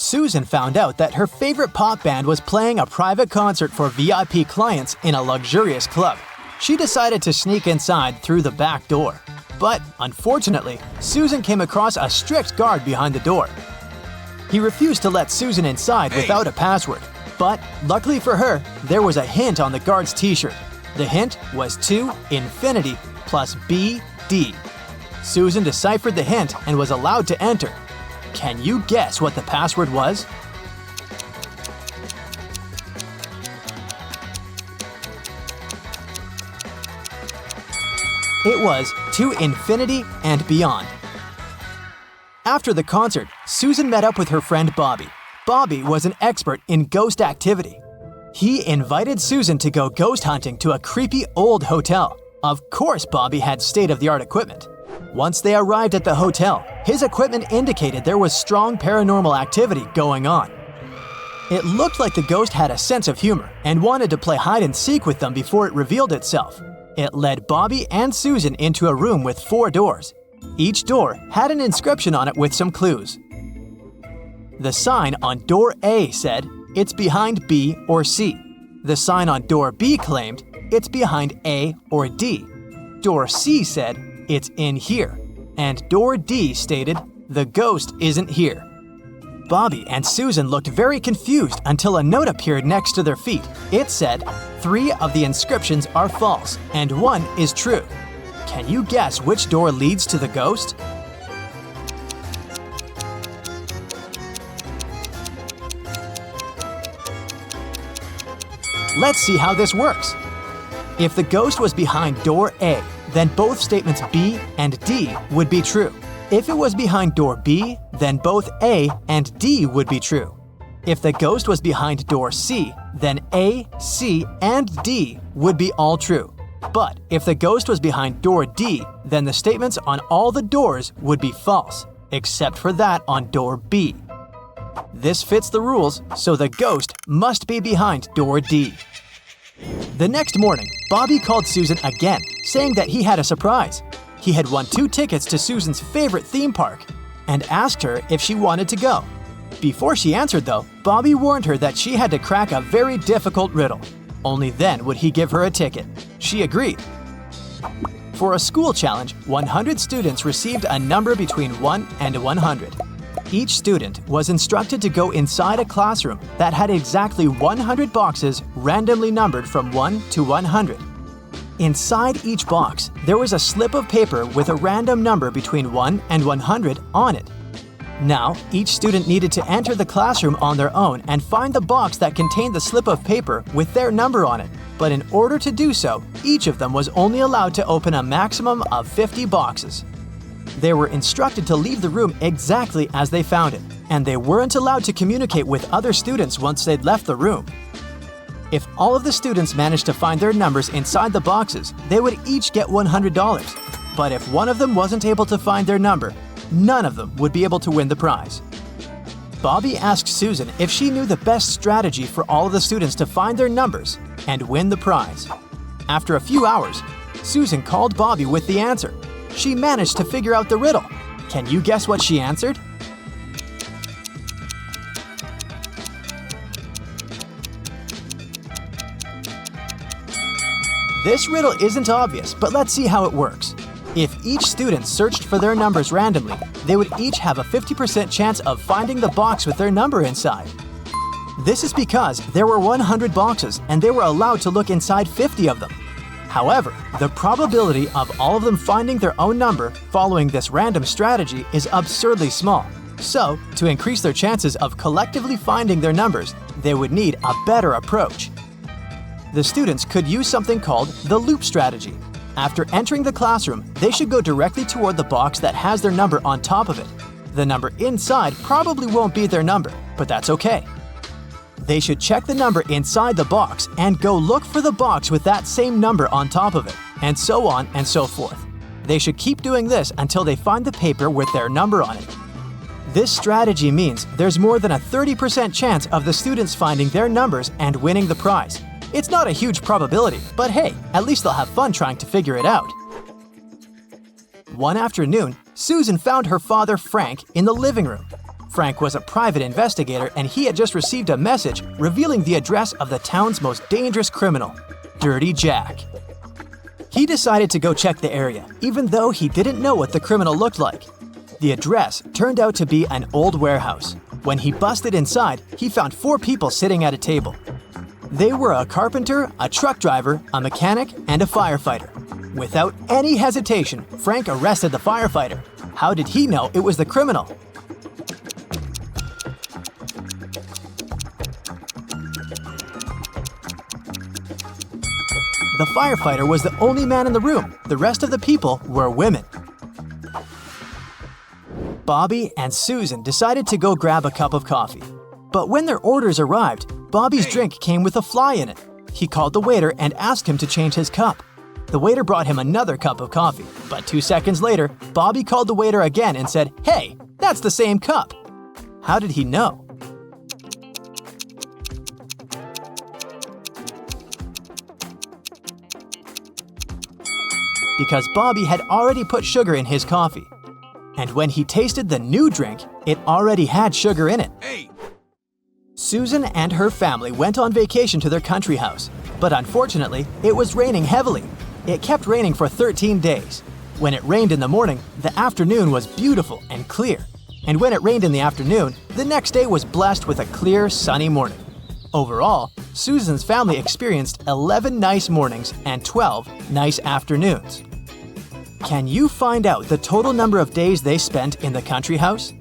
Susan found out that her favorite pop band was playing a private concert for VIP clients in a luxurious club. She decided to sneak inside through the back door. But, unfortunately, Susan came across a strict guard behind the door. He refused to let Susan inside without a password. But, luckily for her, there was a hint on the guard's t-shirt. The hint was to infinity plus BD. Susan deciphered the hint and was allowed to enter. Can you guess what the password was? It was to infinity and beyond. After the concert, Susan met up with her friend Bobby. Bobby was an expert in ghost activity. He invited Susan to go ghost hunting to a creepy old hotel. Of course, Bobby had state-of-the-art equipment. Once they arrived at the hotel, his equipment indicated there was strong paranormal activity going on. It looked like the ghost had a sense of humor and wanted to play hide-and-seek with them before it revealed itself. It led Bobby and Susan into a room with 4 doors. Each door had an inscription on it with some clues. The sign on door A said, "It's behind B or C." The sign on door B claimed, "It's behind A or D." Door C said, "It's in here." And door D stated, "The ghost isn't here." Bobby and Susan looked very confused until a note appeared next to their feet. It said, 3 of the inscriptions are false and 1 is true. Can you guess which door leads to the ghost? Let's see how this works. If the ghost was behind door A, then both statements B and D would be true. If it was behind door B, then both A and D would be true. If the ghost was behind door C, then A, C, and D would be all true. But if the ghost was behind door D, then the statements on all the doors would be false, except for that on door B. This fits the rules, so the ghost must be behind door D. The next morning, Bobby called Susan again, saying that he had a surprise. He had won 2 tickets to Susan's favorite theme park and asked her if she wanted to go. Before she answered, though, Bobby warned her that she had to crack a very difficult riddle. Only then would he give her a ticket. She agreed. For a school challenge, 100 students received a number between 1 and 100. Each student was instructed to go inside a classroom that had exactly 100 boxes randomly numbered from 1 to 100. Inside each box, there was a slip of paper with a random number between 1 and 100 on it. Now, each student needed to enter the classroom on their own and find the box that contained the slip of paper with their number on it. But in order to do so, each of them was only allowed to open a maximum of 50 boxes. They were instructed to leave the room exactly as they found it, and they weren't allowed to communicate with other students once they'd left the room. If all of the students managed to find their numbers inside the boxes, they would each get $100. But if one of them wasn't able to find their number, none of them would be able to win the prize. Bobby asked Susan if she knew the best strategy for all of the students to find their numbers and win the prize. After a few hours, Susan called Bobby with the answer. She managed to figure out the riddle. Can you guess what she answered? This riddle isn't obvious, but let's see how it works. If each student searched for their numbers randomly, they would each have a 50% chance of finding the box with their number inside. This is because there were 100 boxes and they were allowed to look inside 50 of them. However, the probability of all of them finding their own number following this random strategy is absurdly small. So, to increase their chances of collectively finding their numbers, they would need a better approach. The students could use something called the loop strategy. After entering the classroom, they should go directly toward the box that has their number on top of it. The number inside probably won't be their number, but that's okay. They should check the number inside the box and go look for the box with that same number on top of it, and so on and so forth. They should keep doing this until they find the paper with their number on it. This strategy means there's more than a 30% chance of the students finding their numbers and winning the prize. It's not a huge probability, but hey, at least they'll have fun trying to figure it out. One afternoon, Susan found her father, Frank, in the living room. Frank was a private investigator and he had just received a message revealing the address of the town's most dangerous criminal, Dirty Jack. He decided to go check the area, even though he didn't know what the criminal looked like. The address turned out to be an old warehouse. When he busted inside, he found 4 people sitting at a table. They were a carpenter, a truck driver, a mechanic, and a firefighter. Without any hesitation, Frank arrested the firefighter. How did he know it was the criminal? The firefighter was the only man in the room. The rest of the people were women. Bobby and Susan decided to go grab a cup of coffee. But when their orders arrived, Bobby's drink came with a fly in it. He called the waiter and asked him to change his cup. The waiter brought him another cup of coffee, but 2 seconds later, Bobby called the waiter again and said, "Hey, that's the same cup." How did he know? Because Bobby had already put sugar in his coffee. And when he tasted the new drink, it already had sugar in it. Susan and her family went on vacation to their country house, but unfortunately, it was raining heavily. It kept raining for 13 days. When it rained in the morning, the afternoon was beautiful and clear. And when it rained in the afternoon, the next day was blessed with a clear, sunny morning. Overall, Susan's family experienced 11 nice mornings and 12 nice afternoons. Can you find out the total number of days they spent in the country house?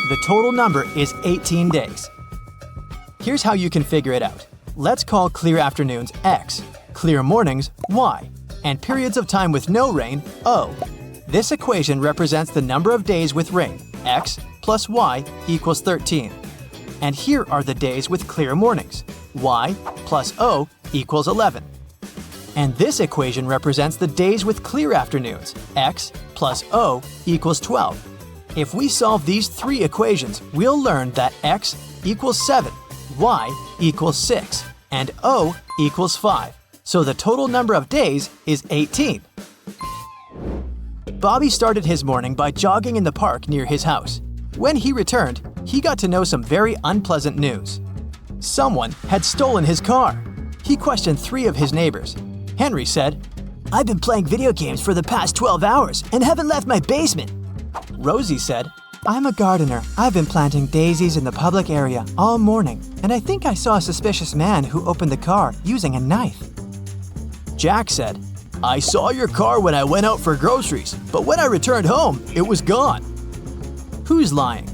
The total number is 18 days. Here's how you can figure it out. Let's call clear afternoons X, clear mornings Y, and periods of time with no rain O. This equation represents the number of days with rain, X plus Y equals 13. And here are the days with clear mornings, Y plus O equals 11. And this equation represents the days with clear afternoons, X plus O equals 12. If we solve these 3 equations, we'll learn that X equals 7, Y equals 6, and O equals 5. So the total number of days is 18. Bobby started his morning by jogging in the park near his house. When he returned, he got to know some very unpleasant news. Someone had stolen his car. He questioned 3 of his neighbors. Henry said, "I've been playing video games for the past 12 hours and haven't left my basement." Rosie said, "I'm a gardener. I've been planting daisies in the public area all morning, and I think I saw a suspicious man who opened the car using a knife." Jack said, "I saw your car when I went out for groceries, but when I returned home, it was gone." Who's lying?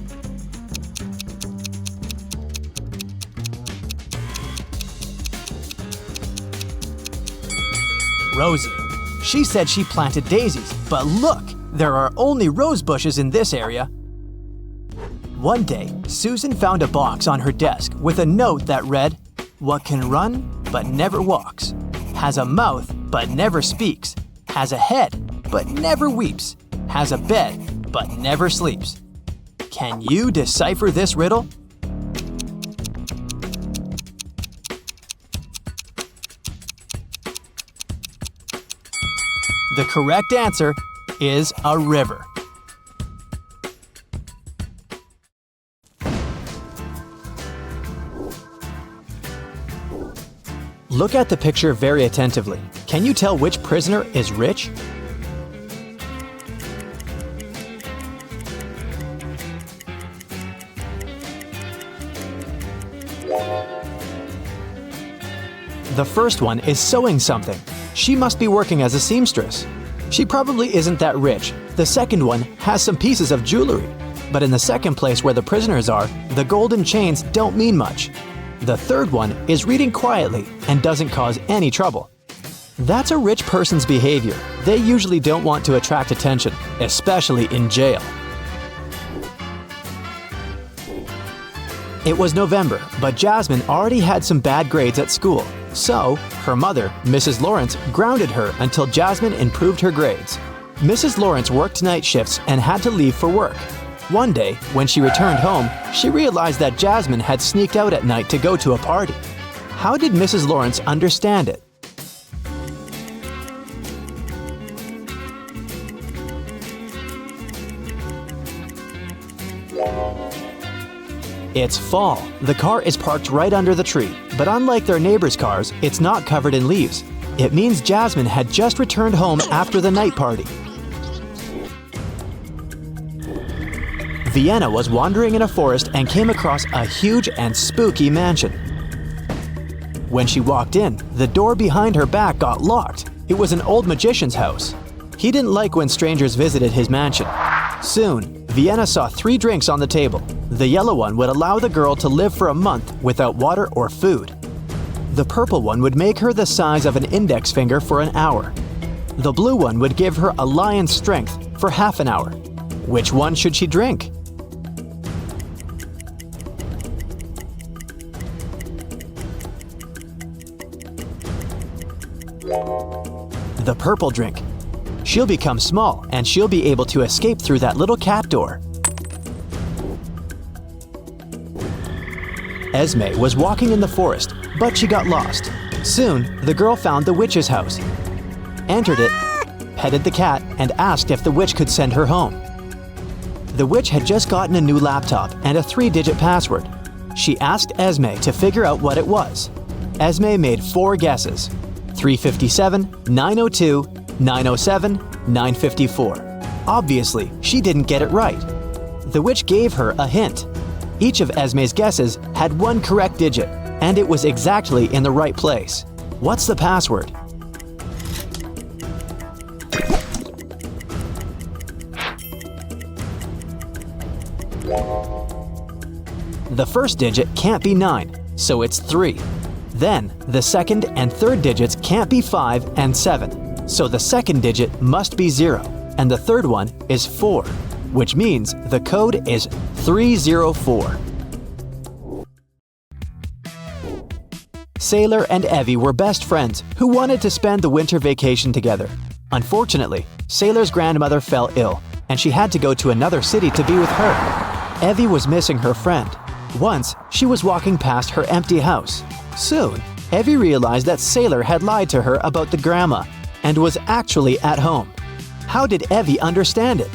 Rosie. She said she planted daisies, but look, there are only rose bushes in this area. One day, Susan found a box on her desk with a note that read, "What can run but never walks, has a mouth but never speaks, has a head but never weeps, has a bed but never sleeps." Can you decipher this riddle? The correct answer is a river. Look at the picture very attentively. Can you tell which prisoner is rich? The first one is sewing something. She must be working as a seamstress. She probably isn't that rich. The second one has some pieces of jewelry. But in the second place where the prisoners are, the golden chains don't mean much. The third one is reading quietly and doesn't cause any trouble. That's a rich person's behavior. They usually don't want to attract attention, especially in jail. It was November, but Jasmine already had some bad grades at school. So, her mother, Mrs. Lawrence, grounded her until Jasmine improved her grades. Mrs. Lawrence worked night shifts and had to leave for work. One day, when she returned home, she realized that Jasmine had sneaked out at night to go to a party. How did Mrs. Lawrence understand it? It's fall. The car is parked right under the tree, but unlike their neighbors' cars, it's not covered in leaves. It means Jasmine had just returned home after the night party. Vienna was wandering in a forest and came across a huge and spooky mansion. When she walked in, the door behind her back got locked. It was an old magician's house. He didn't like when strangers visited his mansion. Soon, Vienna saw 3 drinks on the table. The yellow one would allow the girl to live for a month without water or food. The purple one would make her the size of an index finger for an hour. The blue one would give her a lion's strength for half an hour. Which one should she drink? The purple drink. She'll become small and she'll be able to escape through that little cat door. Esme was walking in the forest, but she got lost. Soon, the girl found the witch's house, entered it, petted the cat, and asked if the witch could send her home. The witch had just gotten a new laptop and a 3-digit password. She asked Esme to figure out what it was. Esme made 4 guesses: 357, 902, 907, 954. Obviously, she didn't get it right. The witch gave her a hint. Each of Esme's guesses had 1 correct digit, and it was exactly in the right place. What's the password? The first digit can't be 9, so it's 3. Then, the second and third digits can't be 5 and 7, so the second digit must be 0, and the third one is 4, which means the code is 304. Sailor and Evie were best friends who wanted to spend the winter vacation together. Unfortunately, Sailor's grandmother fell ill, and she had to go to another city to be with her. Evie was missing her friend. Once, she was walking past her empty house. Soon, Evie realized that Sailor had lied to her about the grandma and was actually at home. How did Evie understand it?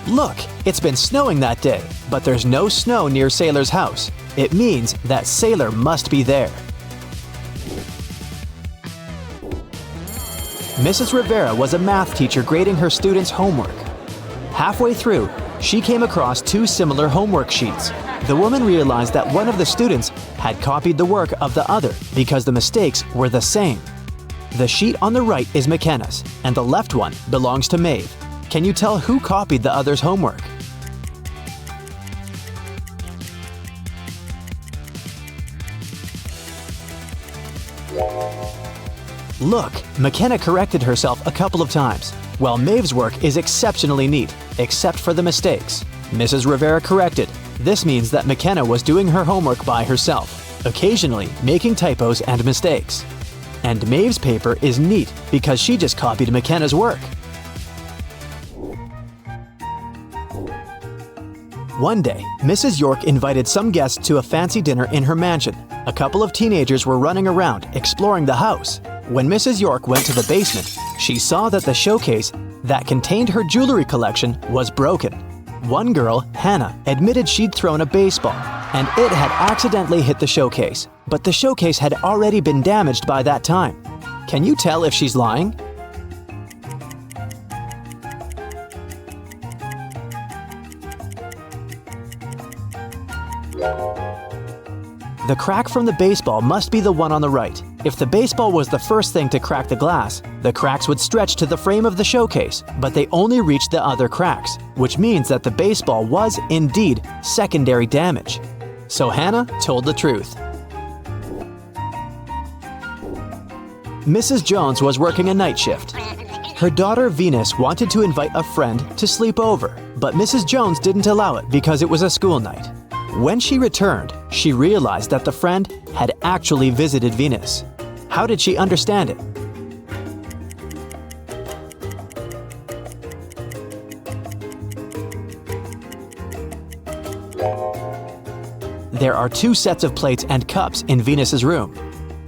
Look, it's been snowing that day, but there's no snow near Sailor's house. It means that Sailor must be there. Mrs. Rivera was a math teacher grading her students' homework. Halfway through, she came across 2 similar homework sheets. The woman realized that one of the students had copied the work of the other because the mistakes were the same. The sheet on the right is McKenna's, and the left one belongs to Maeve. Can you tell who copied the other's homework? Look, McKenna corrected herself a couple of times, while Maeve's work is exceptionally neat, except for the mistakes. Mrs. Rivera corrected. This means that McKenna was doing her homework by herself, occasionally making typos and mistakes. And Maeve's paper is neat because she just copied McKenna's work. One day, Mrs. York invited some guests to a fancy dinner in her mansion. A couple of teenagers were running around, exploring the house. When Mrs. York went to the basement, she saw that the showcase that contained her jewelry collection was broken. One girl, Hannah, admitted she'd thrown a baseball, and it had accidentally hit the showcase, but the showcase had already been damaged by that time. Can you tell if she's lying? The crack from the baseball must be the one on the right. If the baseball was the first thing to crack the glass, the cracks would stretch to the frame of the showcase, but they only reached the other cracks, which means that the baseball was indeed secondary damage. So Hannah told the truth. Mrs. Jones was working a night shift. Her daughter Venus wanted to invite a friend to sleep over, but Mrs. Jones didn't allow it because it was a school night. When she returned, she realized that the friend had actually visited Venus. How did she understand it? There are 2 sets of plates and cups in Venus's room.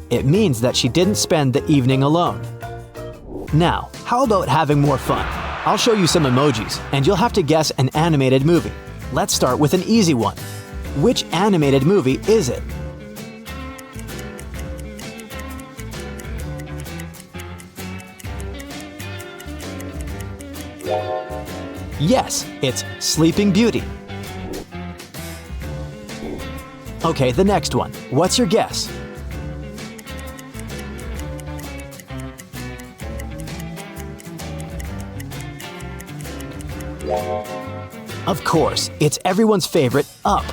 It means that she didn't spend the evening alone. Now, how about having more fun? I'll show you some emojis, and you'll have to guess an animated movie. Let's start with an easy one. Which animated movie is it? Yes, it's Sleeping Beauty. Okay, the next one. What's your guess? Of course, it's everyone's favorite, Up.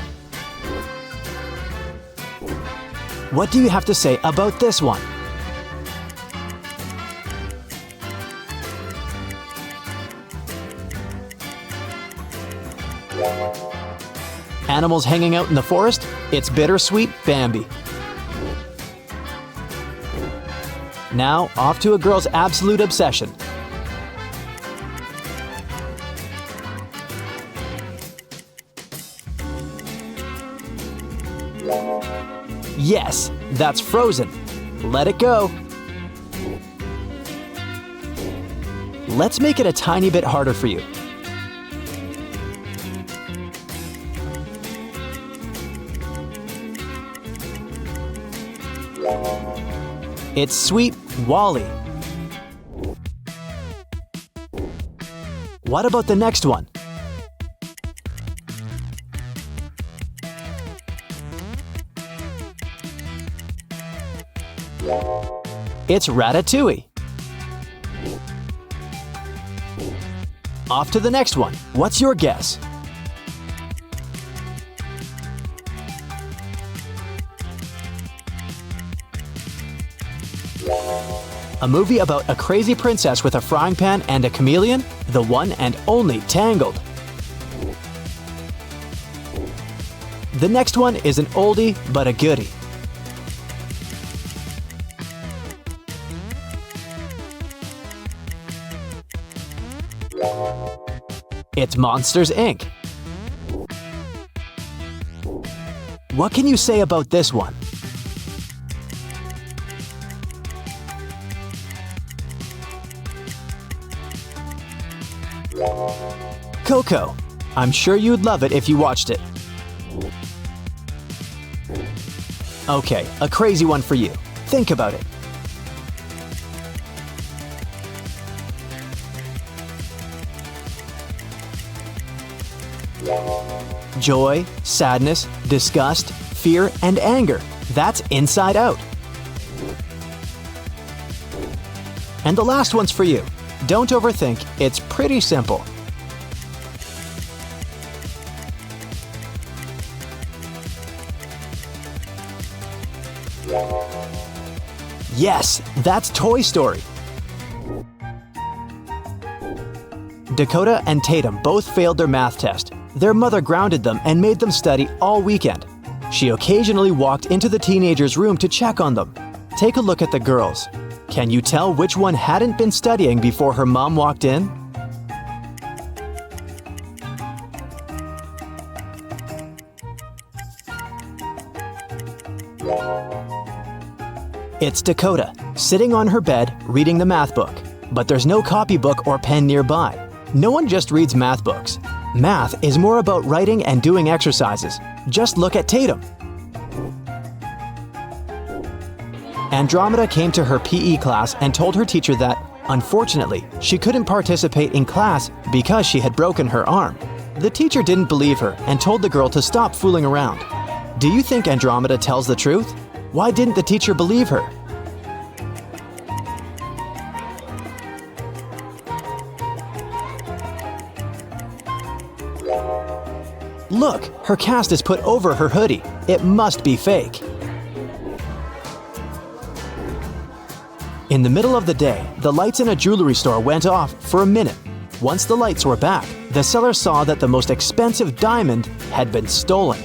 What do you have to say about this one? Animals hanging out in the forest? It's Bittersweet Bambi. Now, off to a girl's absolute obsession. Yes, that's Frozen. Let it go. Let's make it a tiny bit harder for you. It's Sweet Wally. What about the next one? It's Ratatouille. Off to the next one. What's your guess? A movie about a crazy princess with a frying pan and a chameleon? The one and only Tangled. The next one is an oldie but a goodie. It's Monsters, Inc. What can you say about this one? Coco. I'm sure you'd love it if you watched it. Okay, a crazy one for you. Think about it. Joy, sadness, disgust, fear, and anger. That's Inside Out. And the last one's for you. Don't overthink, it's pretty simple. Yes, that's Toy Story. Dakota and Tatum both failed their math test. Their mother grounded them and made them study all weekend. She occasionally walked into the teenagers' room to check on them. Take a look at the girls. Can you tell which one hadn't been studying before her mom walked in? It's Dakota, sitting on her bed reading the math book. But there's no copybook or pen nearby. No one just reads math books. Math is more about writing and doing exercises. Just look at Tatum. Andromeda came to her PE class and told her teacher that, unfortunately, she couldn't participate in class because she had broken her arm. The teacher didn't believe her and told the girl to stop fooling around. Do you think Andromeda tells the truth? Why didn't the teacher believe her? Look, her cast is put over her hoodie. It must be fake. In the middle of the day, the lights in a jewelry store went off for a minute. Once the lights were back, the seller saw that the most expensive diamond had been stolen.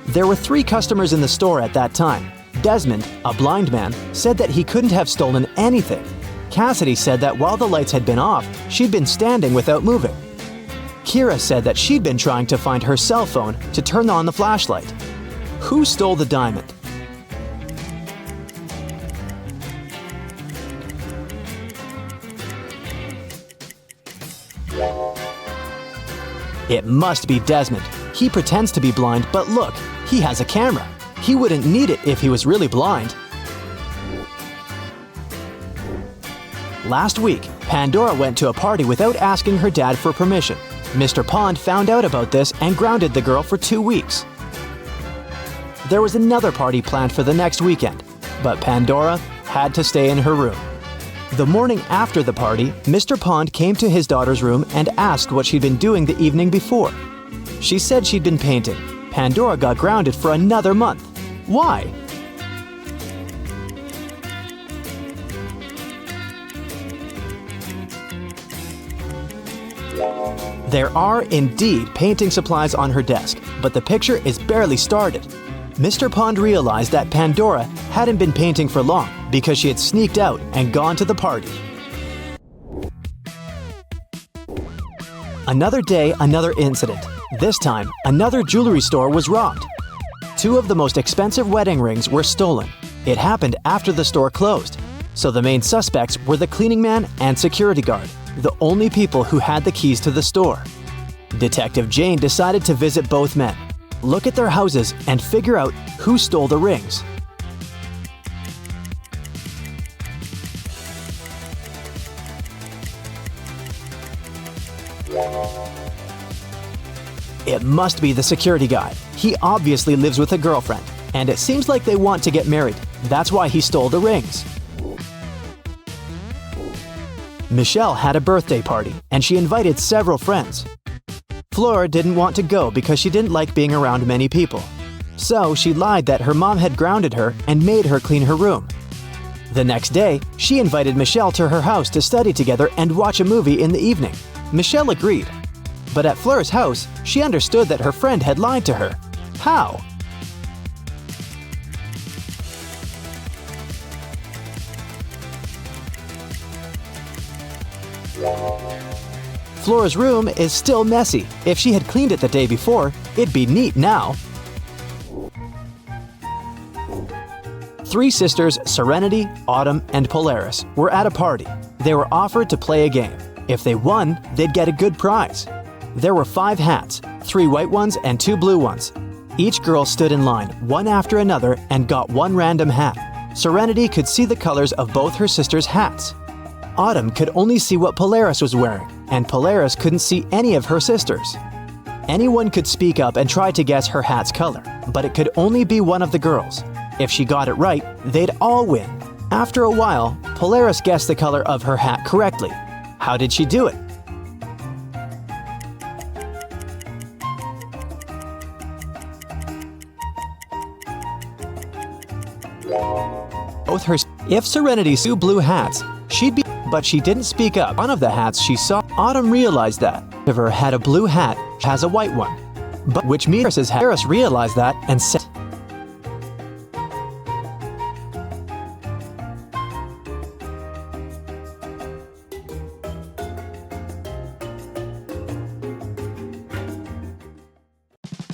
There were 3 customers in the store at that time. Desmond, a blind man, said that he couldn't have stolen anything. Cassidy said that while the lights had been off, she'd been standing without moving. Kira said that she'd been trying to find her cell phone to turn on the flashlight. Who stole the diamond? It must be Desmond. He pretends to be blind, but look, he has a camera. He wouldn't need it if he was really blind. Last week, Pandora went to a party without asking her dad for permission. Mr. Pond found out about this and grounded the girl for 2 weeks. There was another party planned for the next weekend, but Pandora had to stay in her room. The morning after the party, Mr. Pond came to his daughter's room and asked what she'd been doing the evening before. She said she'd been painting. Pandora got grounded for another month. Why? There are indeed painting supplies on her desk, but the picture is barely started. Mr. Pond realized that Pandora hadn't been painting for long because she had sneaked out and gone to the party. Another day, another incident. This time, another jewelry store was robbed. 2 of the most expensive wedding rings were stolen. It happened after the store closed, so the main suspects were the cleaning man and security guard, the only people who had the keys to the store. Detective Jane decided to visit both men, look at their houses, and figure out who stole the rings. It must be the security guy. He obviously lives with a girlfriend, and it seems like they want to get married. That's why he stole the rings. Michelle had a birthday party, and she invited several friends. Fleur didn't want to go because she didn't like being around many people. So she lied that her mom had grounded her and made her clean her room. The next day, she invited Michelle to her house to study together and watch a movie in the evening. Michelle agreed. But at Fleur's house, she understood that her friend had lied to her. How? Fleur's room is still messy. If she had cleaned it the day before, it'd be neat now. 3 sisters, Serenity, Autumn, and Polaris, were at a party. They were offered to play a game. If they won, they'd get a good prize. There were 5 hats, 3 white ones and 2 blue ones. Each girl stood in line, one after another, and got one random hat. Serenity could see the colors of both her sisters' hats. Autumn could only see what Polaris was wearing, and Polaris couldn't see any of her sisters. Anyone could speak up and try to guess her hat's color, but it could only be one of the girls. If she got it right, they'd all win. After a while, Polaris guessed the color of her hat correctly. How did she do it? If Serenity saw blue hats, she'd be, but she didn't speak up. One of the hats she saw, Autumn realized that River had a blue hat, has a white one, but which means Harris realized that and said,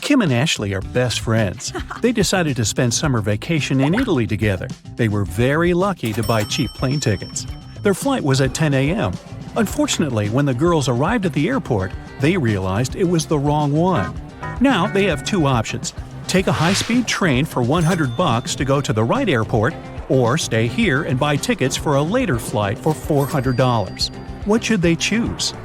Kim and Ashley are best friends. They decided to spend summer vacation in Italy together. They were very lucky to buy cheap plane tickets. Their flight was at 10 a.m. Unfortunately, when the girls arrived at the airport, they realized it was the wrong one. Now they have 2 options: take a high-speed train for $100 to go to the right airport, or stay here and buy tickets for a later flight for $400. What should they choose?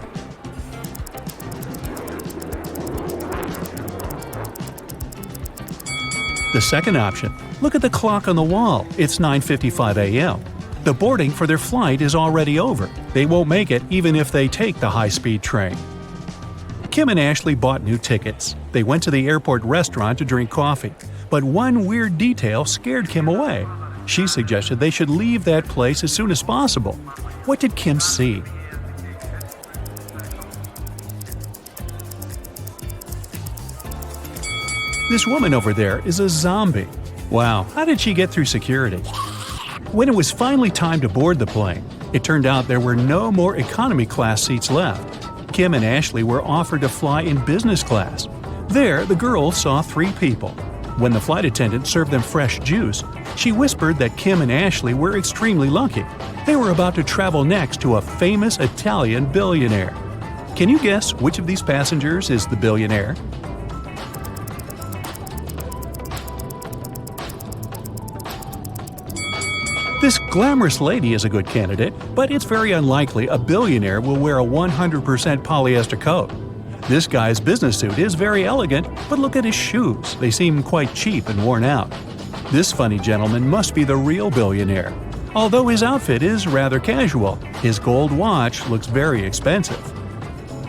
The second option. Look at the clock on the wall. It's 9:55 a.m. The boarding for their flight is already over. They won't make it even if they take the high-speed train. Kim and Ashley bought new tickets. They went to the airport restaurant to drink coffee. But one weird detail scared Kim away. She suggested they should leave that place as soon as possible. What did Kim see? This woman over there is a zombie. Wow, how did she get through security? When it was finally time to board the plane, it turned out there were no more economy class seats left. Kim and Ashley were offered to fly in business class. There, the girls saw 3 people. When the flight attendant served them fresh juice, she whispered that Kim and Ashley were extremely lucky. They were about to travel next to a famous Italian billionaire. Can you guess which of these passengers is the billionaire? This glamorous lady is a good candidate, but it's very unlikely a billionaire will wear a 100% polyester coat. This guy's business suit is very elegant, but look at his shoes. They seem quite cheap and worn out. This funny gentleman must be the real billionaire. Although his outfit is rather casual, his gold watch looks very expensive.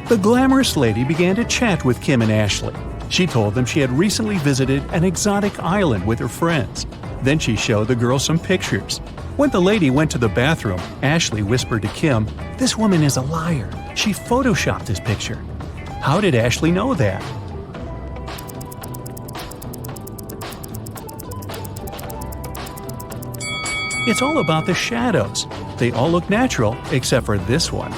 The glamorous lady began to chat with Kim and Ashley. She told them she had recently visited an exotic island with her friends. Then she showed the girls some pictures. When the lady went to the bathroom, Ashley whispered to Kim, "This woman is a liar. She photoshopped this picture." How did Ashley know that? It's all about the shadows. They all look natural except for this one.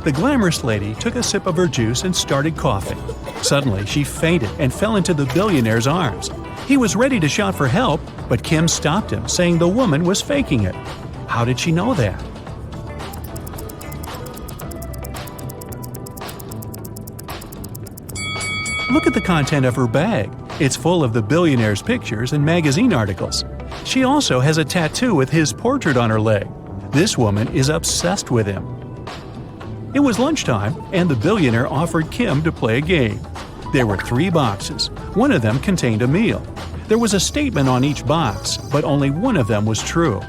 The glamorous lady took a sip of her juice and started coughing. Suddenly, she fainted and fell into the billionaire's arms. He was ready to shout for help, but Kim stopped him, saying the woman was faking it. How did she know that? Look at the content of her bag. It's full of the billionaire's pictures and magazine articles. She also has a tattoo with his portrait on her leg. This woman is obsessed with him. It was lunchtime, and the billionaire offered Kim to play a game. There were 3 boxes. One of them contained a meal. There was a statement on each box, but only one of them was true.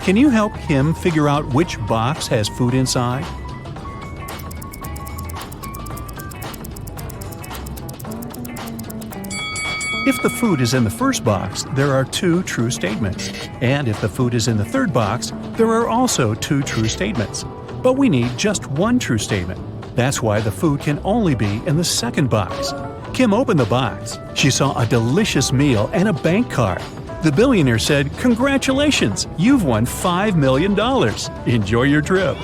Can you help Kim figure out which box has food inside? If the food is in the first box, there are 2 true statements. And if the food is in the third box, there are also 2 true statements. But we need just 1 true statement. That's why the food can only be in the second box. Kim opened the box. She saw a delicious meal and a bank card. The billionaire said, "Congratulations, you've won $5 million. Enjoy your trip."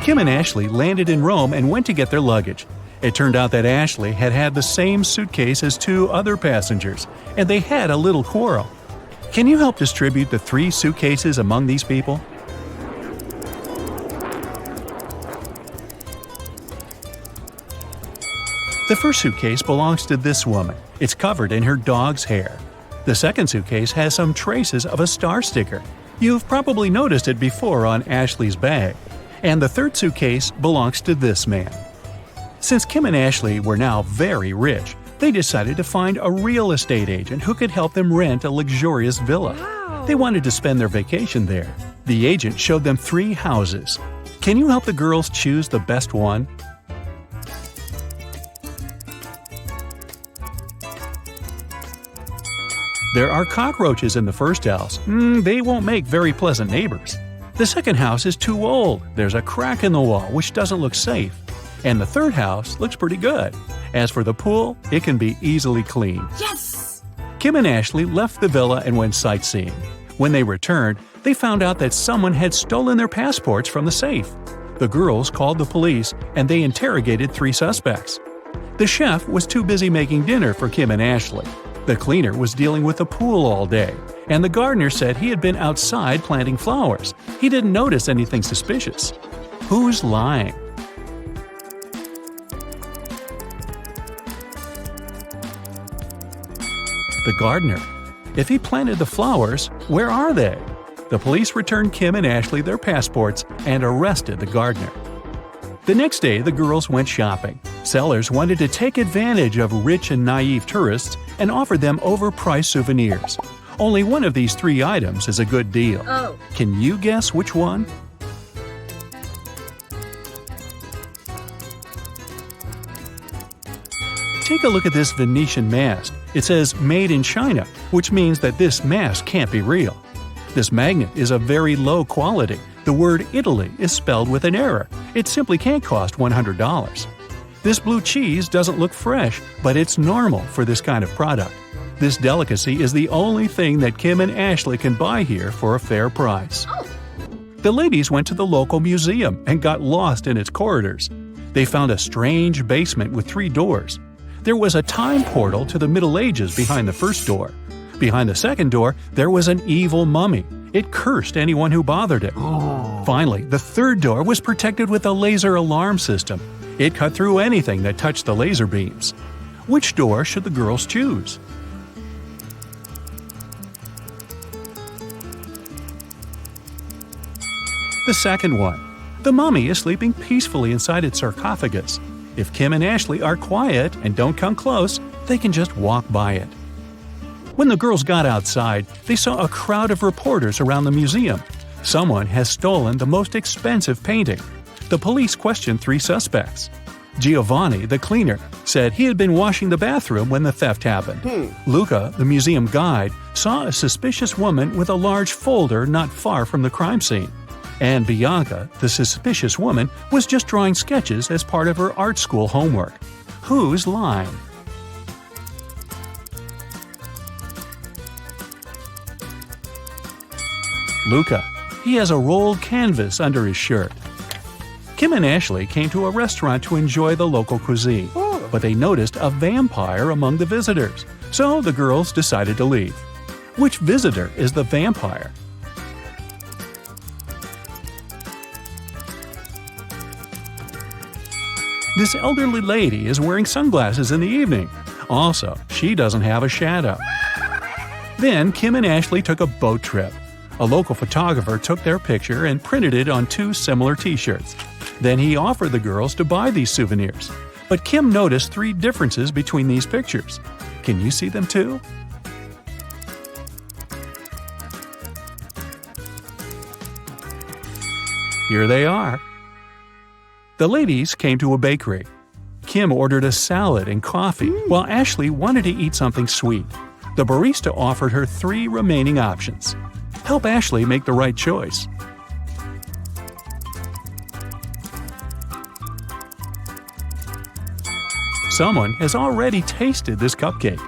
Kim and Ashley landed in Rome and went to get their luggage. It turned out that Ashley had had the same suitcase as 2 other passengers, and they had a little quarrel. Can you help distribute the 3 suitcases among these people? The first suitcase belongs to this woman. It's covered in her dog's hair. The second suitcase has some traces of a star sticker. You've probably noticed it before on Ashley's bag. And the third suitcase belongs to this man. Since Kim and Ashley were now very rich, they decided to find a real estate agent who could help them rent a luxurious villa. Wow. They wanted to spend their vacation there. The agent showed them 3 houses. Can you help the girls choose the best one? There are cockroaches in the first house. They won't make very pleasant neighbors. The second house is too old. There's a crack in the wall, which doesn't look safe. And the third house looks pretty good. As for the pool, it can be easily cleaned. Yes! Kim and Ashley left the villa and went sightseeing. When they returned, they found out that someone had stolen their passports from the safe. The girls called the police and they interrogated 3 suspects. The chef was too busy making dinner for Kim and Ashley. The cleaner was dealing with the pool all day, and the gardener said he had been outside planting flowers. He didn't notice anything suspicious. Who's lying? The gardener. If he planted the flowers, where are they? The police returned Kim and Ashley their passports and arrested the gardener. The next day, the girls went shopping. Sellers wanted to take advantage of rich and naive tourists and offered them overpriced souvenirs. Only one of these 3 items is a good deal. Oh. Can you guess which one? Take a look at this Venetian mask. It says "Made in China," which means that this mask can't be real. This magnet is of very low quality. The word Italy is spelled with an error. It simply can't cost $100. This blue cheese doesn't look fresh, but it's normal for this kind of product. This delicacy is the only thing that Kim and Ashley can buy here for a fair price. Oh. The ladies went to the local museum and got lost in its corridors. They found a strange basement with 3 doors. There was a time portal to the Middle Ages behind the first door. Behind the second door, there was an evil mummy. It cursed anyone who bothered it. Finally, the third door was protected with a laser alarm system. It cut through anything that touched the laser beams. Which door should the girls choose? The second one. The mummy is sleeping peacefully inside its sarcophagus. If Kim and Ashley are quiet and don't come close, they can just walk by it. When the girls got outside, they saw a crowd of reporters around the museum. Someone has stolen the most expensive painting. The police questioned 3 suspects. Giovanni, the cleaner, said he had been washing the bathroom when the theft happened. Luca, the museum guide, saw a suspicious woman with a large folder not far from the crime scene. And Bianca, the suspicious woman, was just drawing sketches as part of her art school homework. Who's lying? Luca. He has a rolled canvas under his shirt. Kim and Ashley came to a restaurant to enjoy the local cuisine, but they noticed a vampire among the visitors, so the girls decided to leave. Which visitor is the vampire? This elderly lady is wearing sunglasses in the evening. Also, she doesn't have a shadow. Then Kim and Ashley took a boat trip. A local photographer took their picture and printed it on 2 similar t-shirts. Then he offered the girls to buy these souvenirs. But Kim noticed 3 differences between these pictures. Can you see them too? Here they are. The ladies came to a bakery. Kim ordered a salad and coffee, while Ashley wanted to eat something sweet. The barista offered her 3 remaining options. Help Ashley make the right choice. Someone has already tasted this cupcake.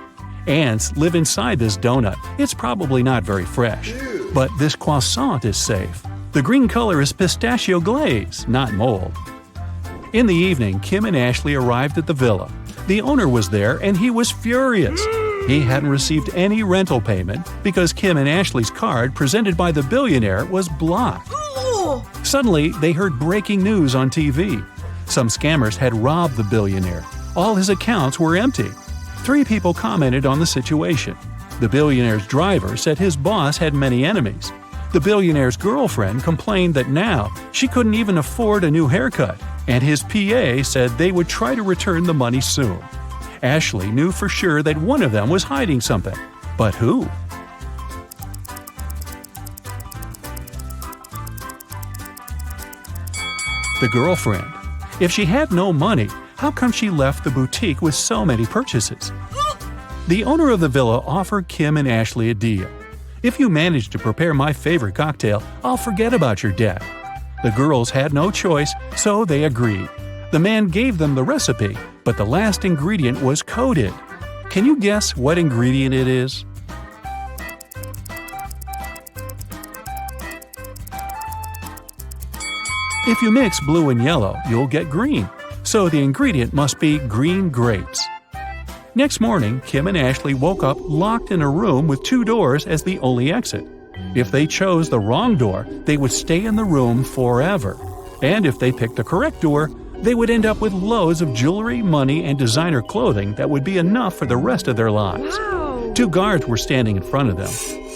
Ants live inside this donut. It's probably not very fresh. But this croissant is safe. The green color is pistachio glaze, not mold. In the evening, Kim and Ashley arrived at the villa. The owner was there and he was furious. He hadn't received any rental payment because Kim and Ashley's card presented by the billionaire was blocked. Suddenly, they heard breaking news on TV. Some scammers had robbed the billionaire. All his accounts were empty. 3 people commented on the situation. The billionaire's driver said his boss had many enemies. The billionaire's girlfriend complained that now she couldn't even afford a new haircut, and his PA said they would try to return the money soon. Ashley knew for sure that one of them was hiding something. But who? The girlfriend. If she had no money, how come she left the boutique with so many purchases? The owner of the villa offered Kim and Ashley a deal. If you manage to prepare my favorite cocktail, I'll forget about your debt. The girls had no choice, so they agreed. The man gave them the recipe, but the last ingredient was coded. Can you guess what ingredient it is? If you mix blue and yellow, you'll get green. So the ingredient must be green grapes. Next morning, Kim and Ashley woke up locked in a room with 2 doors as the only exit. If they chose the wrong door, they would stay in the room forever. And if they picked the correct door, they would end up with loads of jewelry, money, and designer clothing that would be enough for the rest of their lives. Wow. 2 guards were standing in front of them.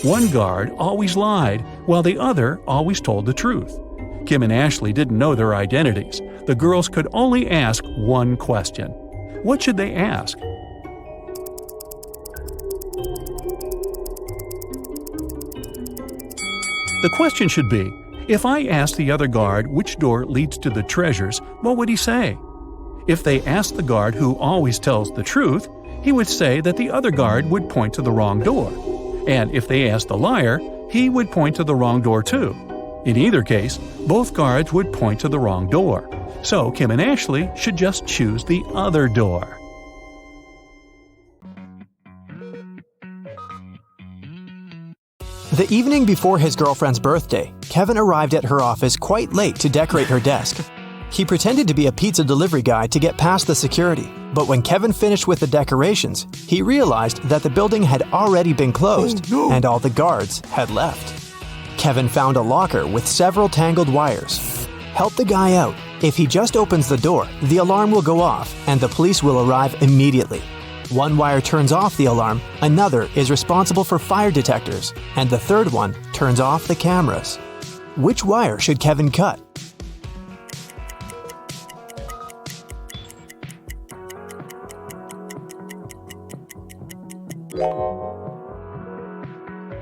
One guard always lied, while the other always told the truth. Kim and Ashley didn't know their identities. The girls could only ask one question. What should they ask? The question should be, if I asked the other guard which door leads to the treasures, what would he say? If they asked the guard who always tells the truth, he would say that the other guard would point to the wrong door. And if they asked the liar, he would point to the wrong door too. In either case, both guards would point to the wrong door. So Kim and Ashley should just choose the other door. The evening before his girlfriend's birthday, Kevin arrived at her office quite late to decorate her desk. He pretended to be a pizza delivery guy to get past the security, but when Kevin finished with the decorations, he realized that the building had already been closed and all the guards had left. Kevin found a locker with several tangled wires, helped the guy out, If he just opens the door, the alarm will go off and the police will arrive immediately. One wire turns off the alarm, another is responsible for fire detectors, and the third one turns off the cameras. Which wire should Kevin cut?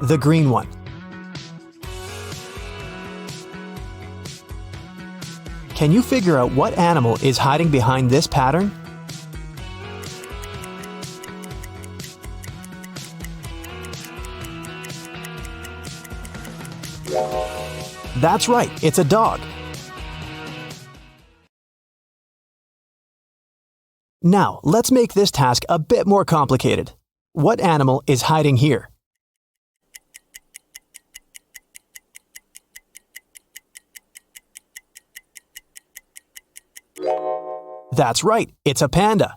The green one. Can you figure out what animal is hiding behind this pattern? That's right, it's a dog. Now, let's make this task a bit more complicated. What animal is hiding here? That's right, it's a panda.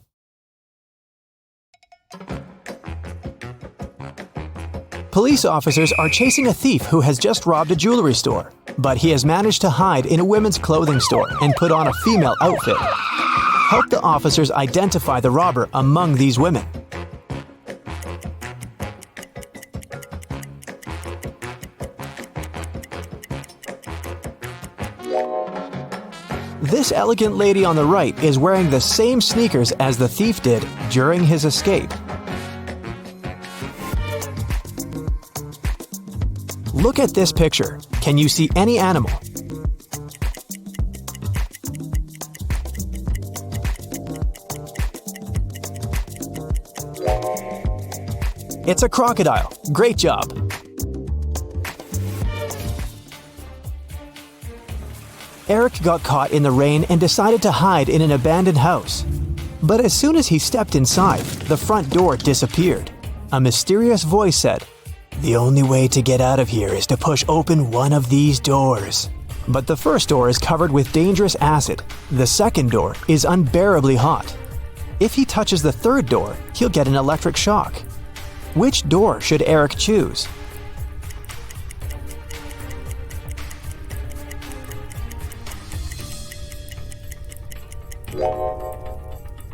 Police officers are chasing a thief who has just robbed a jewelry store, but he has managed to hide in a women's clothing store and put on a female outfit. Help the officers identify the robber among these women. This elegant lady on the right is wearing the same sneakers as the thief did during his escape. Look at this picture. Can you see any animal? It's a crocodile. Great job. Eric got caught in the rain and decided to hide in an abandoned house. But as soon as he stepped inside, the front door disappeared. A mysterious voice said, "The only way to get out of here is to push open one of these doors." But the first door is covered with dangerous acid. The second door is unbearably hot. If he touches the third door, he'll get an electric shock. Which door should Eric choose?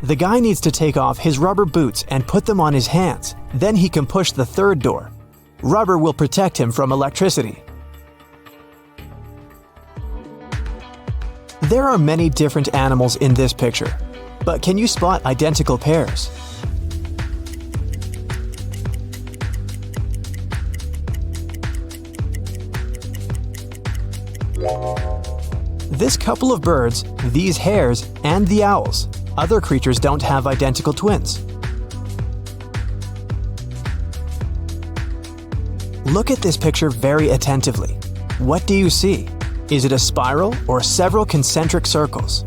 The guy needs to take off his rubber boots and put them on his hands. Then he can push the third door. Rubber will protect him from electricity. There are many different animals in this picture, but can you spot identical pairs? This couple of birds, these hares, and the owls. Other creatures don't have identical twins. Look at this picture very attentively. What do you see? Is it a spiral or several concentric circles?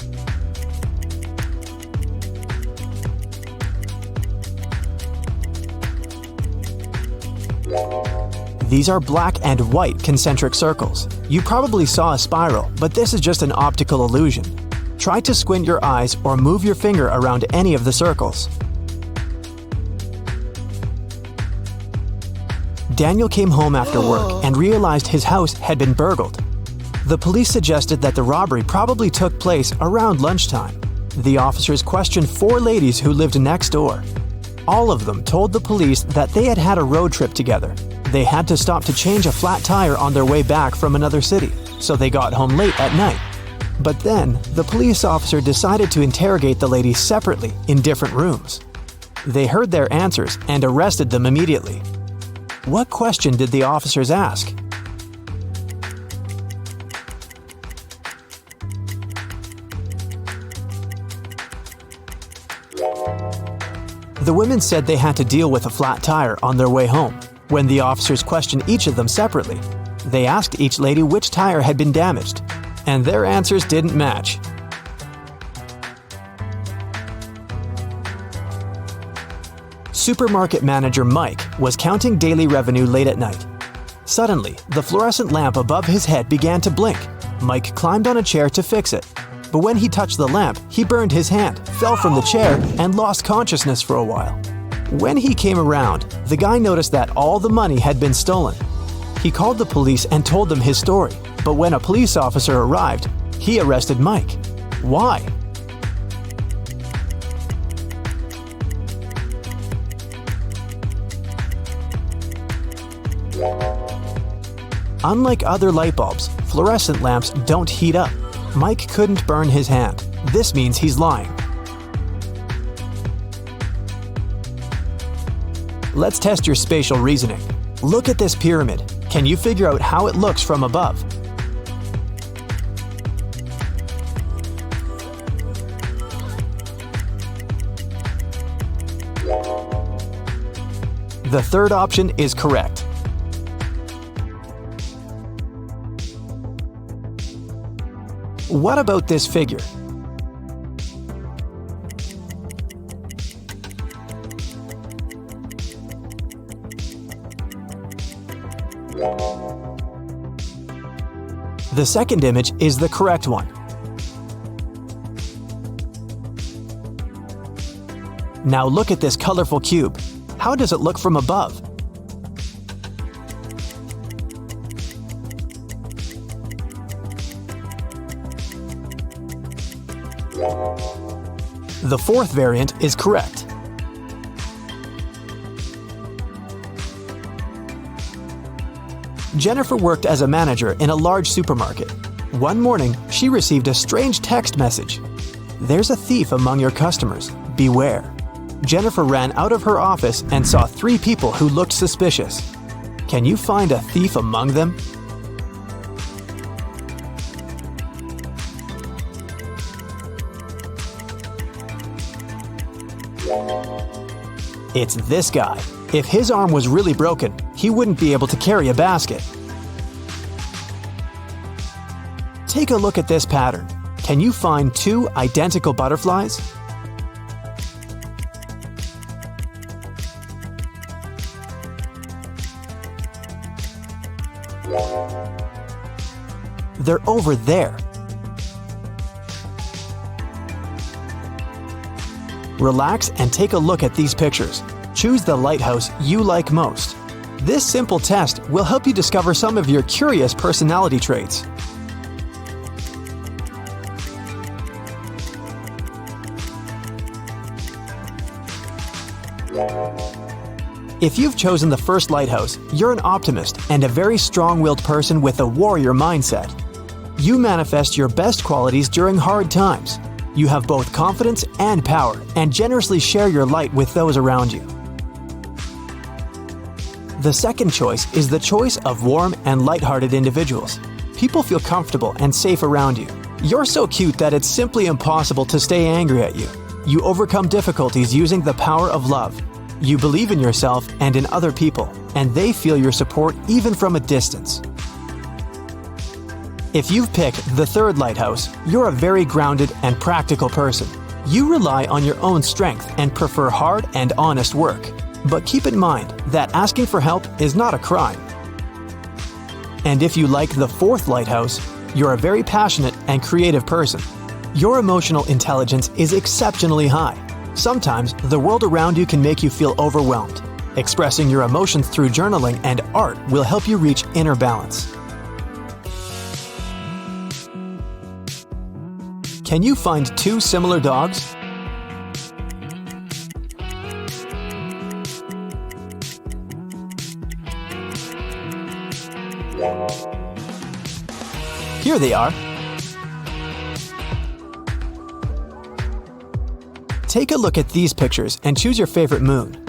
These are black and white concentric circles. You probably saw a spiral, but this is just an optical illusion. Try to squint your eyes or move your finger around any of the circles. Daniel came home after work and realized his house had been burgled. The police suggested that the robbery probably took place around lunchtime. The officers questioned 4 ladies who lived next door. All of them told the police that they had had a road trip together. They had to stop to change a flat tire on their way back from another city, so they got home late at night. But then, the police officer decided to interrogate the ladies separately in different rooms. They heard their answers and arrested them immediately. What question did the officers ask? The women said they had to deal with a flat tire on their way home. When the officers questioned each of them separately, they asked each lady which tire had been damaged, and their answers didn't match. Supermarket manager Mike was counting daily revenue late at night. Suddenly, the fluorescent lamp above his head began to blink. Mike climbed on a chair to fix it. But when he touched the lamp, he burned his hand, fell from the chair, and lost consciousness for a while. When he came around, the guy noticed that all the money had been stolen. He called the police and told them his story, but when a police officer arrived, he arrested Mike. Why? Unlike other light bulbs, fluorescent lamps don't heat up. Mike couldn't burn his hand. This means he's lying. Let's test your spatial reasoning. Look at this pyramid. Can you figure out how it looks from above? The third option is correct. What about this figure? The second image is the correct one. Now look at this colorful cube. How does it look from above? The fourth variant is correct. Jennifer worked as a manager in a large supermarket. One morning, she received a strange text message. "There's a thief among your customers. Beware." Jennifer ran out of her office and saw 3 people who looked suspicious. Can you find a thief among them? It's this guy. If his arm was really broken, he wouldn't be able to carry a basket. Take a look at this pattern. Can you find 2 identical butterflies? They're over there. Relax and take a look at these pictures. Choose the lighthouse you like most. This simple test will help you discover some of your curious personality traits. If you've chosen the first lighthouse, you're an optimist and a very strong-willed person with a warrior mindset. You manifest your best qualities during hard times. You have both confidence and power, and generously share your light with those around you. The second choice is the choice of warm and lighthearted individuals. People feel comfortable and safe around you. You're so cute that it's simply impossible to stay angry at you. You overcome difficulties using the power of love. You believe in yourself and in other people, and they feel your support even from a distance. If you've picked the third lighthouse, you're a very grounded and practical person. You rely on your own strength and prefer hard and honest work. But keep in mind that asking for help is not a crime. And if you like the fourth lighthouse, you're a very passionate and creative person. Your emotional intelligence is exceptionally high. Sometimes the world around you can make you feel overwhelmed. Expressing your emotions through journaling and art will help you reach inner balance. Can you find 2 similar dogs? Here they are. Take a look at these pictures and choose your favorite moon.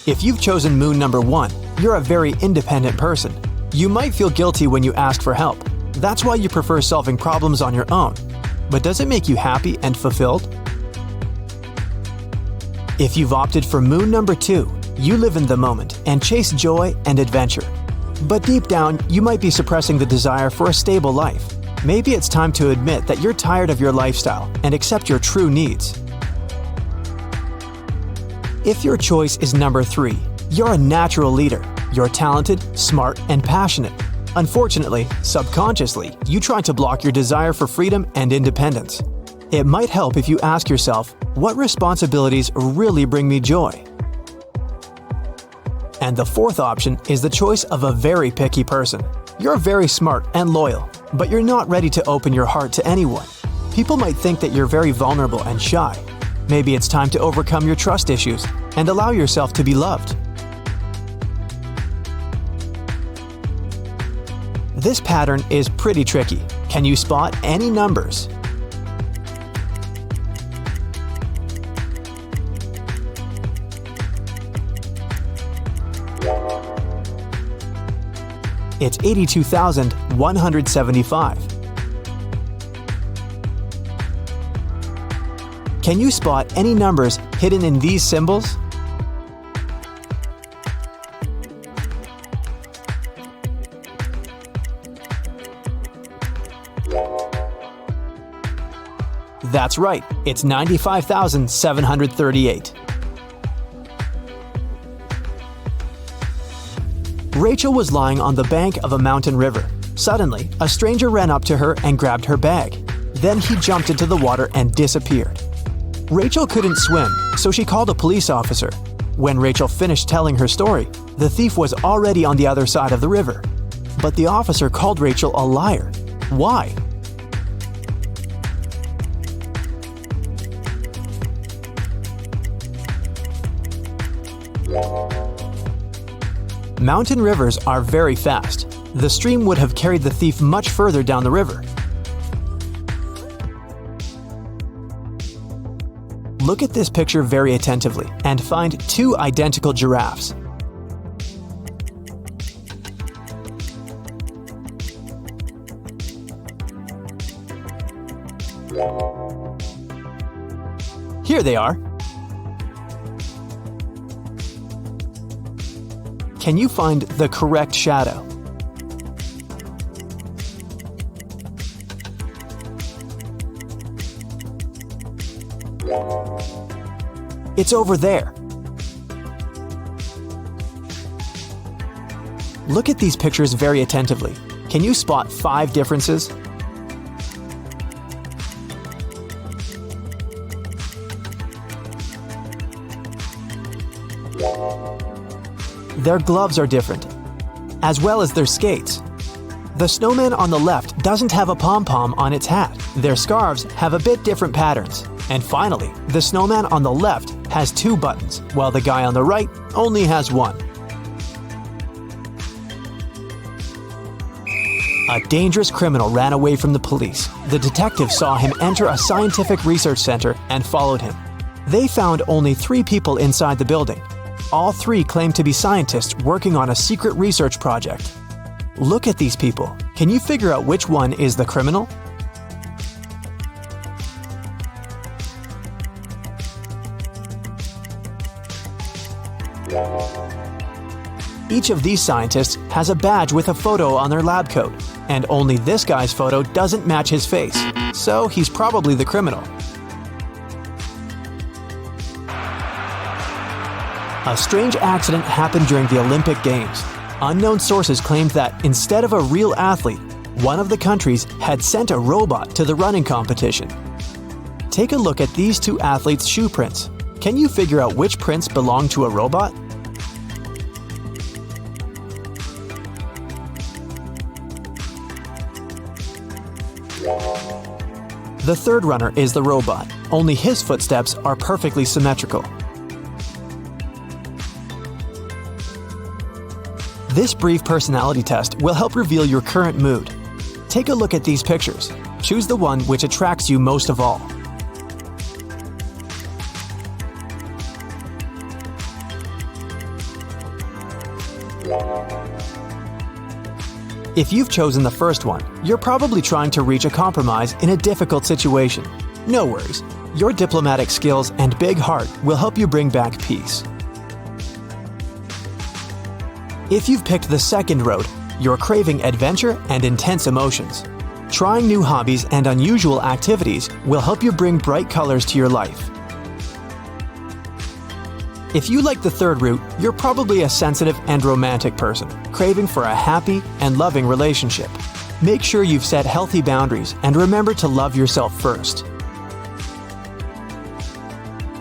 If you've chosen moon number 1, you're a very independent person. You might feel guilty when you ask for help. That's why you prefer solving problems on your own. But does it make you happy and fulfilled? If you've opted for moon number 2, you live in the moment and chase joy and adventure. But deep down, you might be suppressing the desire for a stable life. Maybe it's time to admit that you're tired of your lifestyle and accept your true needs. If your choice is number 3, you're a natural leader. You're talented, smart, and passionate. Unfortunately, subconsciously, you try to block your desire for freedom and independence. It might help if you ask yourself, what responsibilities really bring me joy? And the fourth option is the choice of a very picky person. You're very smart and loyal, but you're not ready to open your heart to anyone. People might think that you're very vulnerable and shy. Maybe it's time to overcome your trust issues and allow yourself to be loved. This pattern is pretty tricky. Can you spot any numbers? It's 82,175. Can you spot any numbers hidden in these symbols? That's right, it's 95,738. Rachel was lying on the bank of a mountain river. Suddenly, a stranger ran up to her and grabbed her bag. Then he jumped into the water and disappeared. Rachel couldn't swim, so she called a police officer. When Rachel finished telling her story, the thief was already on the other side of the river. But the officer called Rachel a liar. Why? Mountain rivers are very fast. The stream would have carried the thief much further down the river. Look at this picture very attentively and find two identical giraffes. Here they are. Can you find the correct shadow? It's over there. Look at these pictures very attentively. Can you spot 5 differences? Their gloves are different, as well as their skates. The snowman on the left doesn't have a pom-pom on its hat. Their scarves have a bit different patterns. And finally, the snowman on the left has 2 buttons, while the guy on the right only has 1. A dangerous criminal ran away from the police. The detective saw him enter a scientific research center and followed him. They found only 3 people inside the building. All 3 claimed to be scientists working on a secret research project. Look at these people. Can you figure out which one is the criminal? Each of these scientists has a badge with a photo on their lab coat, and only this guy's photo doesn't match his face, so he's probably the criminal. A strange accident happened during the Olympic Games. Unknown sources claimed that instead of a real athlete, one of the countries had sent a robot to the running competition. Take a look at these 2 athletes' shoe prints. Can you figure out which prints belong to a robot? The third runner is the robot, only his footsteps are perfectly symmetrical. This brief personality test will help reveal your current mood. Take a look at these pictures. Choose the one which attracts you most of all. If you've chosen the first one, you're probably trying to reach a compromise in a difficult situation. No worries. Your diplomatic skills and big heart will help you bring back peace. If you've picked the second road, you're craving adventure and intense emotions. Trying new hobbies and unusual activities will help you bring bright colors to your life. If you like the third route, you're probably a sensitive and romantic person, craving for a happy and loving relationship. Make sure you've set healthy boundaries and remember to love yourself first.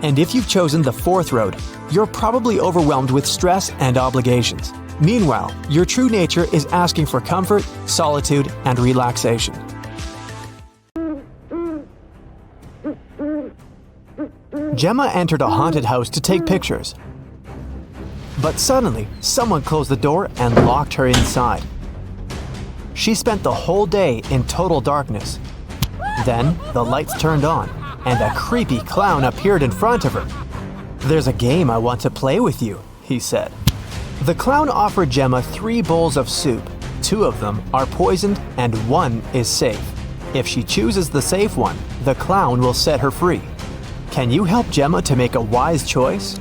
And if you've chosen the fourth road, you're probably overwhelmed with stress and obligations. Meanwhile, your true nature is asking for comfort, solitude, and relaxation. Gemma entered a haunted house to take pictures. But suddenly, someone closed the door and locked her inside. She spent the whole day in total darkness. Then, the lights turned on, and a creepy clown appeared in front of her. "There's a game I want to play with you," he said. The clown offered Gemma 3 bowls of soup. 2 of them are poisoned and 1 is safe. If she chooses the safe one, the clown will set her free. Can you help Gemma to make a wise choice?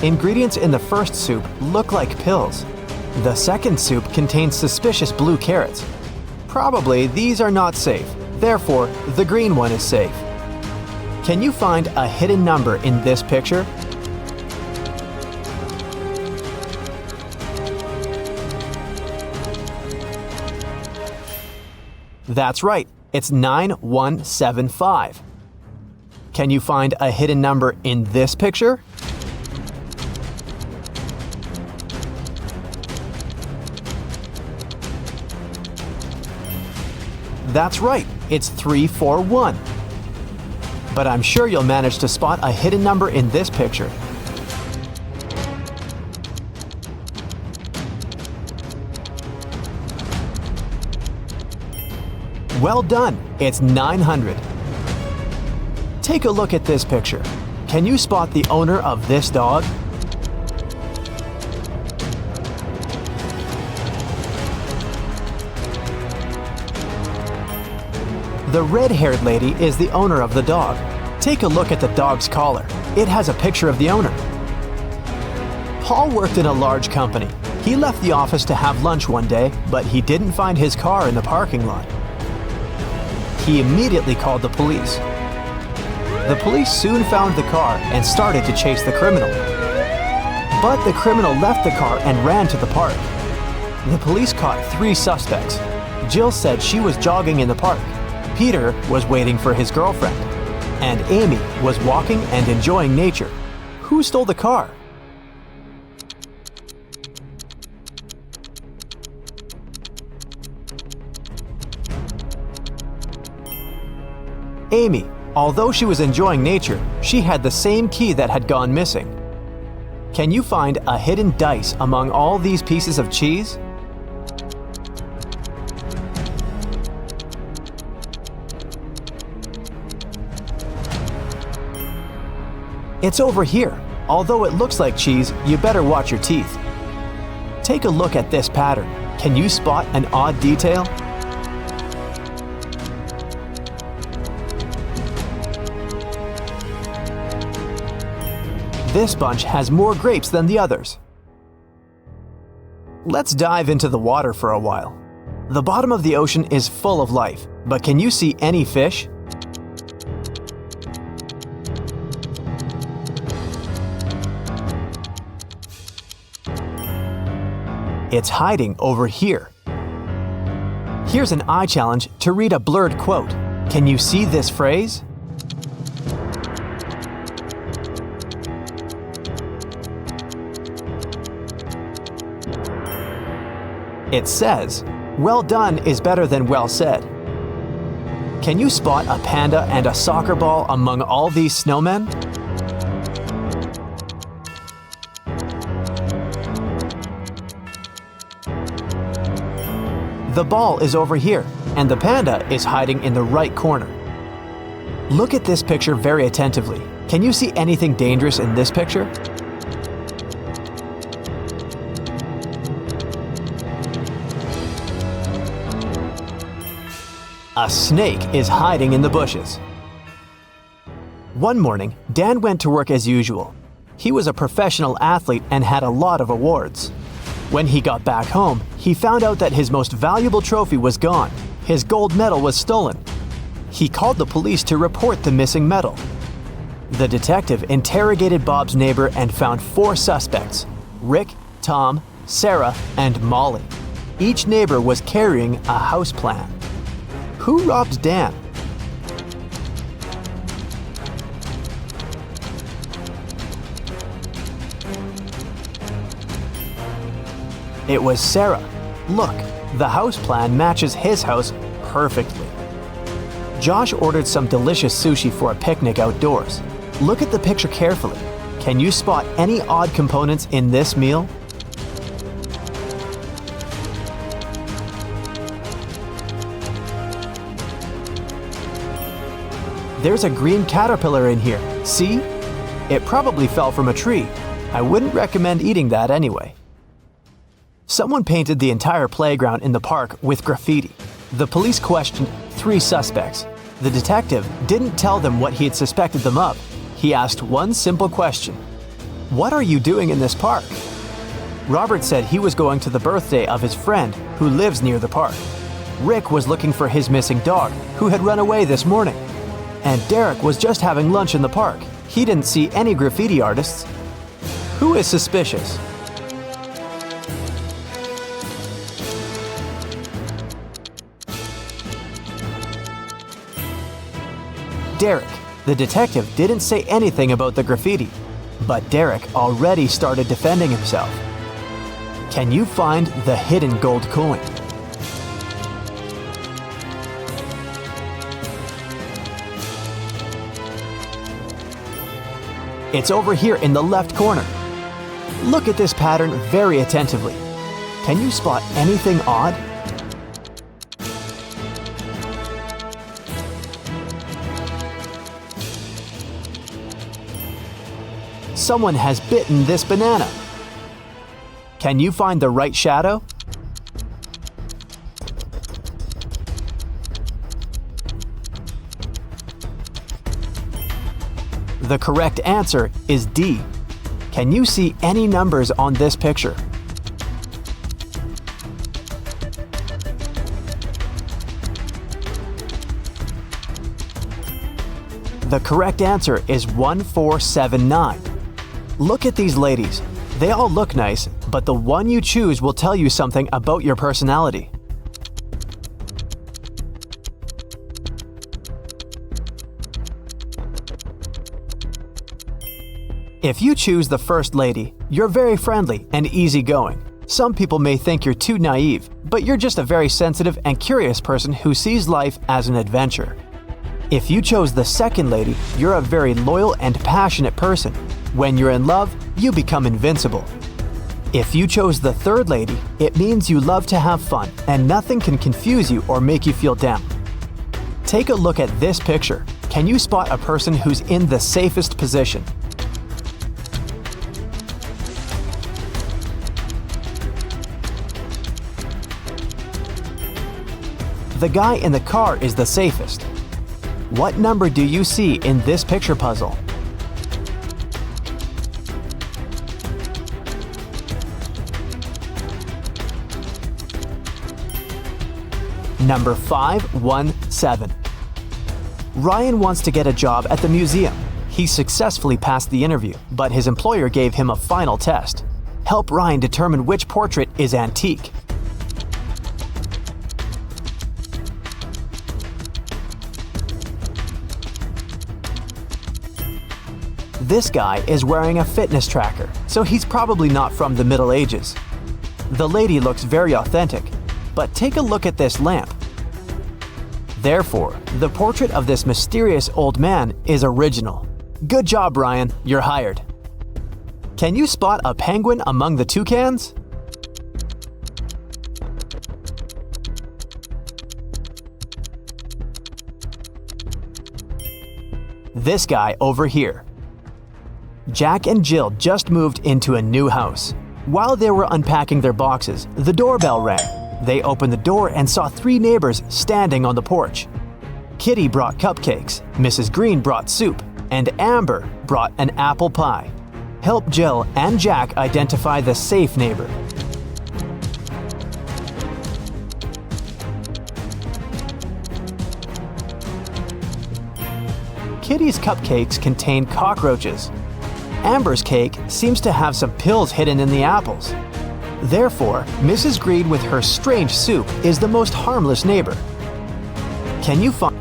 Ingredients in the first soup look like pills. The second soup contains suspicious blue carrots. Probably these are not safe, therefore the green one is safe. Can you find a hidden number in this picture? That's right, it's 9175. Can you find a hidden number in this picture? That's right, it's 341. But I'm sure you'll manage to spot a hidden number in this picture. Well done, it's 900. Take a look at this picture. Can you spot the owner of this dog? The red-haired lady is the owner of the dog. Take a look at the dog's collar. It has a picture of the owner. Paul worked in a large company. He left the office to have lunch one day, but he didn't find his car in the parking lot. He immediately called the police. The police soon found the car and started to chase the criminal. But the criminal left the car and ran to the park. The police caught 3 suspects. Jill said she was jogging in the park. Peter was waiting for his girlfriend. And Amy was walking and enjoying nature. Who stole the car? Amy. Although she was enjoying nature, she had the same key that had gone missing. Can you find a hidden dice among all these pieces of cheese? It's over here. Although it looks like cheese, you better watch your teeth. Take a look at this pattern. Can you spot an odd detail? This bunch has more grapes than the others. Let's dive into the water for a while. The bottom of the ocean is full of life, but can you see any fish? It's hiding over here. Here's an eye challenge to read a blurred quote. Can you see this phrase? It says, "Well done is better than well said." Can you spot a panda and a soccer ball among all these snowmen? The ball is over here, and the panda is hiding in the right corner. Look at this picture very attentively. Can you see anything dangerous in this picture? A snake is hiding in the bushes. One morning, Dan went to work as usual. He was a professional athlete and had a lot of awards. When he got back home, he found out that his most valuable trophy was gone. His gold medal was stolen. He called the police to report the missing medal. The detective interrogated Bob's neighbor and found 4 suspects: Rick, Tom, Sarah, and Molly. Each neighbor was carrying a house plan. Who robbed Dan? It was Sarah. Look, the house plan matches his house perfectly. Josh ordered some delicious sushi for a picnic outdoors. Look at the picture carefully. Can you spot any odd components in this meal? There's a green caterpillar in here. See? It probably fell from a tree. I wouldn't recommend eating that anyway. Someone painted the entire playground in the park with graffiti. The police questioned 3 suspects. The detective didn't tell them what he had suspected them of. He asked one simple question. What are you doing in this park? Robert said he was going to the birthday of his friend who lives near the park. Rick was looking for his missing dog who had run away this morning. And Derek was just having lunch in the park. He didn't see any graffiti artists. Who is suspicious? Derek. The detective didn't say anything about the graffiti, but Derek already started defending himself. Can you find the hidden gold coin? It's over here in the left corner. Look at this pattern very attentively. Can you spot anything odd? Someone has bitten this banana. Can you find the right shadow? The correct answer is D. Can you see any numbers on this picture? The correct answer is 1479. Look at these ladies. They all look nice, but the one you choose will tell you something about your personality. If you choose the first lady, you're very friendly and easygoing. Some people may think you're too naive, but you're just a very sensitive and curious person who sees life as an adventure. If you chose the second lady, you're a very loyal and passionate person. When you're in love, you become invincible. If you chose the third lady, it means you love to have fun and nothing can confuse you or make you feel down. Take a look at this picture. Can you spot a person who's in the safest position? The guy in the car is the safest. What number do you see in this picture puzzle? Number 517. Ryan wants to get a job at the museum. He successfully passed the interview, but his employer gave him a final test. Help Ryan determine which portrait is antique. This guy is wearing a fitness tracker, so he's probably not from the Middle Ages. The lady looks very authentic, but take a look at this lamp. Therefore, the portrait of this mysterious old man is original. Good job, Ryan, you're hired. Can you spot a penguin among the toucans? This guy over here. Jack and Jill just moved into a new house. While they were unpacking their boxes, the doorbell rang. They opened the door and saw 3 neighbors standing on the porch. Kitty brought cupcakes, Mrs. Green brought soup, and Amber brought an apple pie. Help Jill and Jack identify the safe neighbor. Kitty's cupcakes contain cockroaches. Amber's cake seems to have some pills hidden in the apples. Therefore, Mrs. Greed with her strange soup is the most harmless neighbor. Can you find...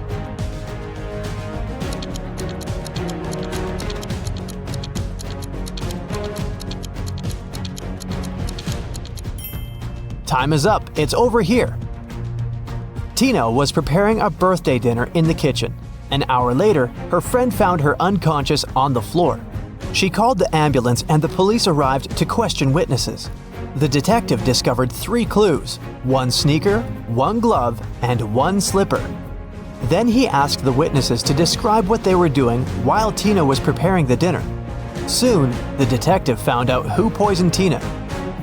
Time is up. It's over here. Tina was preparing a birthday dinner in the kitchen. An hour later, her friend found her unconscious on the floor. She called the ambulance and the police arrived to question witnesses. The detective discovered 3 clues: 1 sneaker, 1 glove, and 1 slipper. Then he asked the witnesses to describe what they were doing while Tina was preparing the dinner. Soon, the detective found out who poisoned Tina.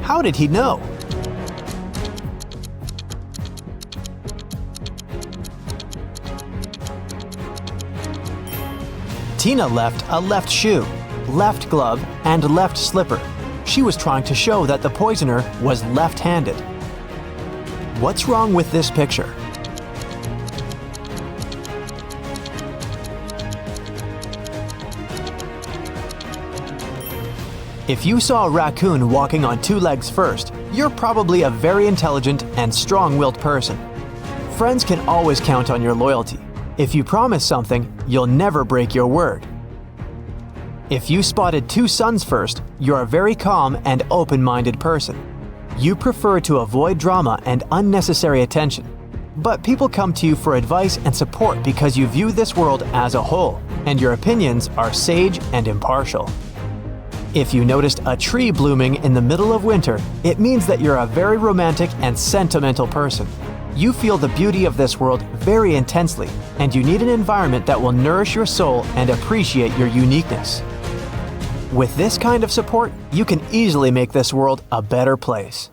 How did he know? Tina left a left shoe, left glove, and left slipper. She was trying to show that the poisoner was left-handed. What's wrong with this picture? If you saw a raccoon walking on 2 legs first, you're probably a very intelligent and strong-willed person. Friends can always count on your loyalty. If you promise something, you'll never break your word. If you spotted 2 suns first, you're a very calm and open-minded person. You prefer to avoid drama and unnecessary attention. But people come to you for advice and support because you view this world as a whole, and your opinions are sage and impartial. If you noticed a tree blooming in the middle of winter, it means that you're a very romantic and sentimental person. You feel the beauty of this world very intensely, and you need an environment that will nourish your soul and appreciate your uniqueness. With this kind of support, you can easily make this world a better place.